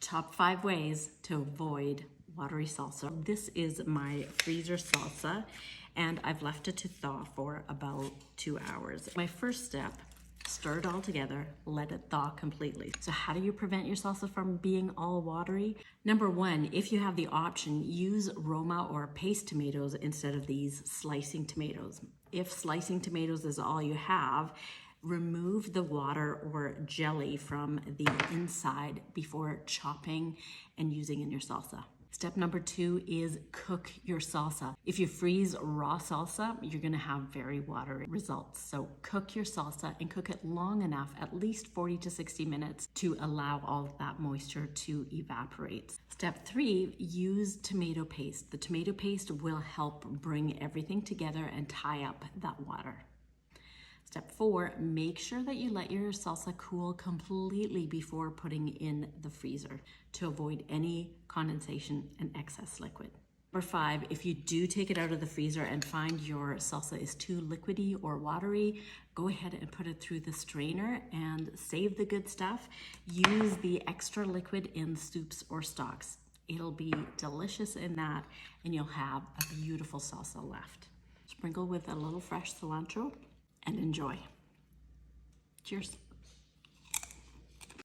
Top 5 ways to avoid watery salsa. This is my freezer salsa, and I've left it to thaw for about 2 hours. My first step, stir it all together, let it thaw completely. So how do you prevent your salsa from being all watery? Number 1, if you have the option, use Roma or paste tomatoes instead of these slicing tomatoes. If slicing tomatoes is all you have, remove the water or jelly from the inside before chopping and using in your salsa. Step number 2 is cook your salsa. If you freeze raw salsa, you're gonna have very watery results. So cook your salsa and cook it long enough, at least 40 to 60 minutes, to allow all of that moisture to evaporate. Step 3, use tomato paste. The tomato paste will help bring everything together and tie up that water. Step 4, make sure that you let your salsa cool completely before putting in the freezer to avoid any condensation and excess liquid. Number 5, if you do take it out of the freezer and find your salsa is too liquidy or watery, go ahead and put it through the strainer and save the good stuff. Use the extra liquid in soups or stocks. It'll be delicious in that, and you'll have a beautiful salsa left. Sprinkle with a little fresh cilantro and enjoy. Cheers.